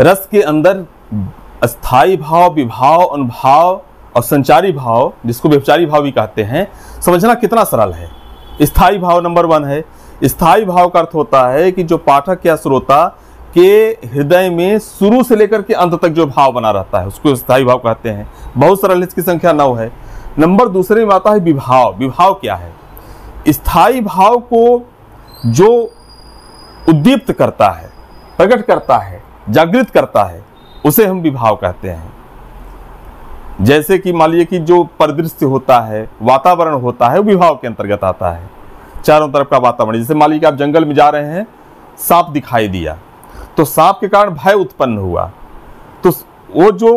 रस के अंदर स्थायी भाव, विभाव, अनुभाव और संचारी भाव, जिसको व्यभिचारी भाव भी कहते हैं, समझना कितना सरल है। स्थायी भाव नंबर 1 है। स्थायी भाव का अर्थ होता है कि जो पाठक या श्रोता के हृदय में शुरू से लेकर के अंत तक जो भाव बना रहता है उसको स्थायी भाव कहते हैं। बहुत सरल, इसकी संख्या 9 है। नंबर दूसरे में आता है विभाव। विभाव क्या है? स्थायी भाव को जो उद्दीप्त करता है, प्रकट करता है, जागृत करता है, उसे हम विभाव कहते हैं। जैसे कि मान लीजिए कि जो परिदृश्य होता है, वातावरण होता है, वो विभाव के अंतर्गत आता है। चारों तरफ का वातावरण, जैसे मान लीजिए कि आप जंगल में जा रहे हैं, सांप दिखाई दिया तो सांप के कारण भय उत्पन्न हुआ, तो वो जो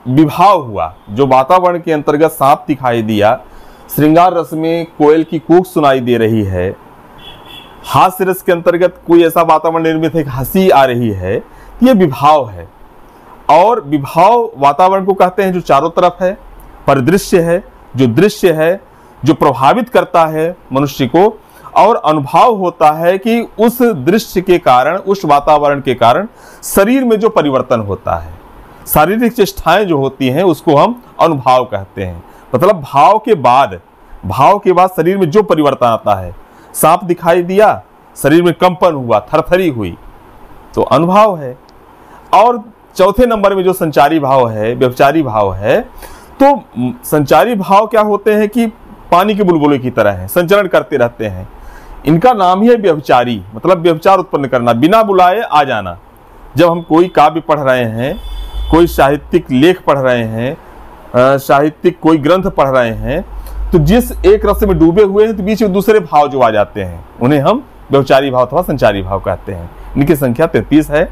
विभाव हुआ, जो वातावरण के अंतर्गत सांप दिखाई दिया, श्रृंगार रस में कोयल की कूक सुनाई दे रही है, हास्य रस के अंतर्गत कोई ऐसा वातावरण निर्मित है कि हंसी आ रही है, ये विभाव है। और विभाव वातावरण को कहते हैं जो चारों तरफ है, परिदृश्य है, जो दृश्य है, जो प्रभावित करता है मनुष्य को। और अनुभव होता है कि उस दृश्य के कारण, उस वातावरण के कारण शरीर में जो परिवर्तन होता है, शारीरिक चेष्टाएं जो होती हैं, उसको हम अनुभव कहते हैं। मतलब भाव के बाद शरीर में जो परिवर्तन आता है, सांप दिखाई दिया, शरीर में कंपन हुआ, थरथरी हुई, तो अनुभव है। और चौथे नंबर में जो संचारी भाव है, व्यभिचारी भाव है, तो संचारी भाव क्या होते हैं कि पानी के बुलबुले की तरह है, संचरण करते रहते हैं। इनका नाम ही है व्यभिचारी, मतलब व्यभिचार उत्पन्न करना, बिना बुलाए आ जाना। जब हम कोई काव्य पढ़ रहे हैं, कोई साहित्यिक लेख पढ़ रहे हैं, साहित्यिक कोई ग्रंथ पढ़ रहे हैं, तो जिस एक रस में डूबे हुए हैं तो बीच में दूसरे भाव जो आ जाते हैं, उन्हें हम व्यभिचारी भाव अथवा संचारी भाव कहते हैं। इनकी संख्या 33 है।